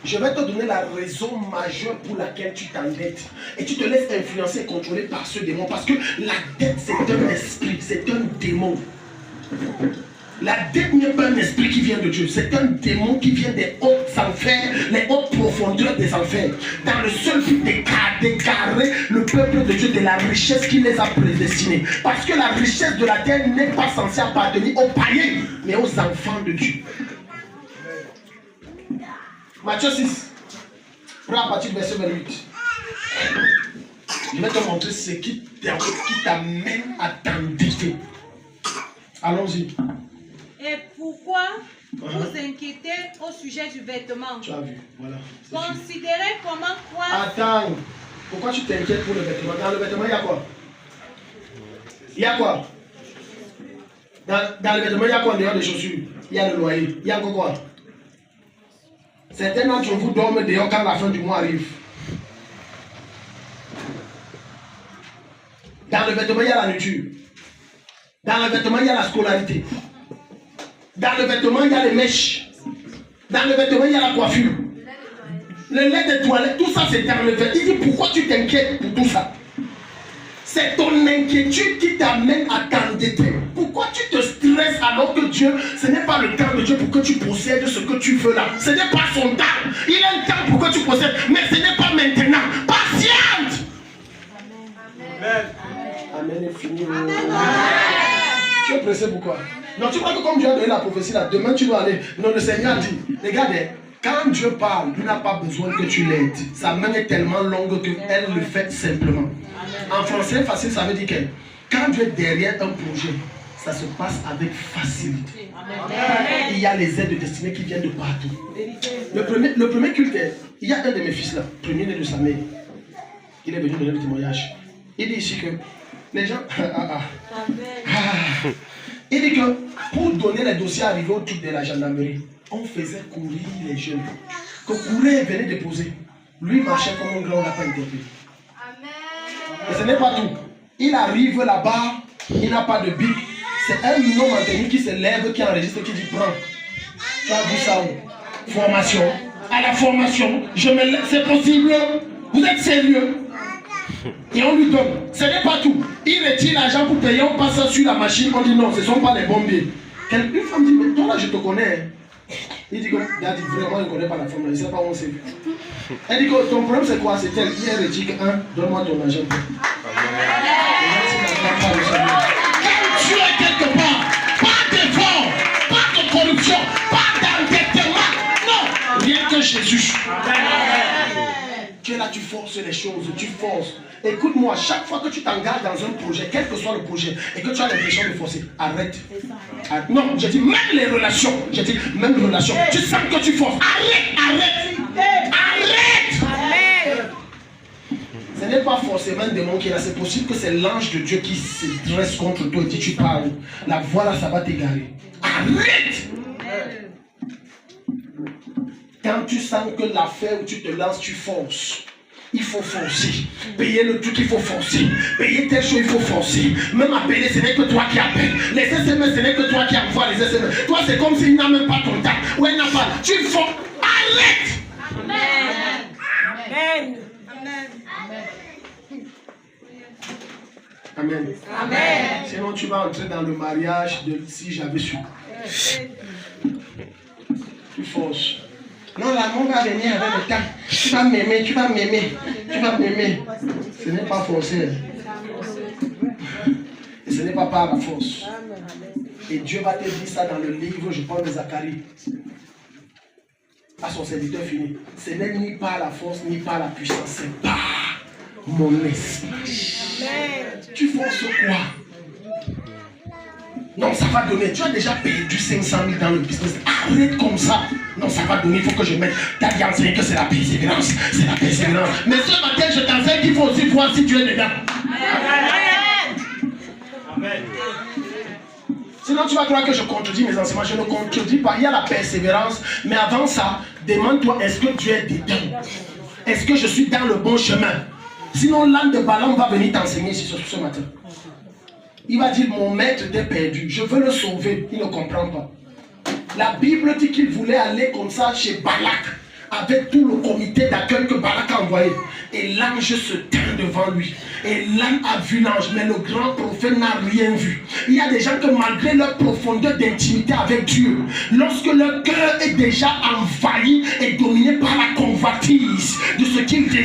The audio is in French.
Je vais te donner la raison majeure pour laquelle tu t'endettes. Et tu te laisses influencer et contrôler par ce démon. Parce que la dette, c'est un esprit, c'est un démon. La dette n'est pas un esprit qui vient de Dieu. C'est un démon qui vient des hautes enfers, les hautes profondeurs des enfers. Dans le seul but d'égarer le peuple de Dieu de la richesse qui les a prédestinés. Parce que la richesse de la terre n'est pas censée appartenir aux païens, mais aux enfants de Dieu. Matthieu 6, prends à partir du verset 28. Je vais te montrer ce qui t'amène à t'endetter. Allons-y. Et pourquoi vous inquiétez au sujet du vêtement? Tu as vu, voilà. Considérez comment croire. Attends, pourquoi tu t'inquiètes pour le vêtement? Dans le vêtement, il y a quoi? Il y a quoi? Dans le vêtement, il y a quoi en dehors des chaussures? Il y a le loyer. Il y a encore quoi? Certains d'entre vous dorment dehors quand la fin du mois arrive. Dans le vêtement, il y a la nourriture. Dans le vêtement, il y a la scolarité. Dans le vêtement, il y a les mèches. Dans le vêtement, il y a la coiffure. Le lait de toilette, tout ça c'est dans le vêtement. Il dit pourquoi tu t'inquiètes pour tout ça? C'est ton inquiétude qui t'amène à t'endetter. Pourquoi tu te stresses alors que Dieu, ce n'est pas le temps de Dieu pour que tu possèdes ce que tu veux là. Ce n'est pas son temps. Il a un temps pour que tu possèdes, mais ce n'est pas maintenant. Patiente. Amen. Amen est fini. Amen. Tu es pressé pourquoi? Non, tu crois que comme Dieu a donné la prophétie là, demain tu dois aller. Non, le Seigneur dit, regardez, quand Dieu parle, il n'a pas besoin que tu l'aides. Sa main est tellement longue qu'elle le fait simplement. En français facile, ça veut dire que quand Dieu est derrière un projet, ça se passe avec facilité. Amen. Il y a les aides destinées qui viennent de partout. Le premier culte, il y a un de mes fils là, premier-né de sa mère. Il est venu donner le témoignage. Il dit ici que les gens... Il dit que pour donner les dossiers arrivés au truc de la gendarmerie, on faisait courir les jeunes. Que courir venait déposer. Lui marchait comme un grand, on n'a pas interpellé. Et ce n'est pas tout. Il arrive là-bas, il n'a pas de bic. C'est un homme en tenue qui se lève, qui enregistre, qui dit prends. Tu as vu ça où? Formation. À la formation, je me lève, c'est possible. Vous êtes sérieux? Et on lui donne. Ce n'est pas tout. Il retire l'argent pour payer, on passe sur la machine, on dit non, ce ne sont pas les bombiers. Une femme dit, mais toi là je te connais. Il dit que vraiment il ne connaît pas la femme, il ne sait pas où on s'est vu. Elle dit que ton problème c'est quoi? C'est tel. Il retire que donne-moi ton argent. Quand tu es quelque part, pas d'effort, pas de corruption, pas d'endettement. Non, rien que Jésus. Tu es là, tu forces les choses, tu forces. Écoute-moi, chaque fois que tu t'engages dans un projet, quel que soit le projet, et que tu as l'impression de forcer, arrête. Non, je dis même les relations. Je dis même les relations. Tu sens que tu forces. Arrête. Ce n'est pas forcément un démon qui est là. C'est possible que c'est l'ange de Dieu qui se dresse contre toi et dit tu parles. La voix là, ça va t'égarer. Arrête. Quand tu sens que l'affaire où tu te lances, tu forces. Il faut forcer. Payer le truc, il faut forcer. Payer telle chose, il faut forcer. Même appeler, ce n'est que toi qui appelles. Les SMS, ce n'est que toi qui envoies les SMS. Toi, c'est comme s'il n'a même pas ton temps. Ou elle n'a pas. Tu forces. Arrête. Amen. Amen. Amen. Sinon, tu vas entrer dans le mariage de si j'avais su. Tu forces. Non, l'amour va venir avec le temps. Tu vas m'aimer, tu vas m'aimer, tu vas m'aimer. Ce n'est pas forcé. Et ce n'est pas par la force. Et Dieu va te dire ça dans le livre, je parle de Zacharie. À son serviteur fini. Ce n'est ni par la force, ni par la puissance, c'est par mon esprit. Tu forces quoi? Non, ça va donner. Tu as déjà perdu 500 000 dans le business. Arrête comme ça. Non, ça va donner. Il faut que je mette. Tu as dit enseigné que c'est la persévérance. C'est la persévérance. Mais ce matin, je t'enseigne qu'il faut aussi voir si tu es dedans. Amen. Sinon, tu vas croire que je contredis mes enseignements. Je ne contredis pas. Il y a la persévérance. Mais avant ça, demande-toi, est-ce que tu es dedans? Est-ce que je suis dans le bon chemin? Sinon, l'âne de Balaam va venir t'enseigner ici ce matin. Il va dire, mon maître t'est perdu, je veux le sauver. Il ne comprend pas. La Bible dit qu'il voulait aller comme ça chez Balak. avec tout le comité d'accueil que Barak a envoyé. Et l'ange se tint devant lui. Et l'âme a vu l'ange, mais le grand prophète n'a rien vu. Il y a des gens que malgré leur profondeur d'intimité avec Dieu, lorsque leur cœur est déjà envahi et dominé par la convoitise de ce qu'ils désirent,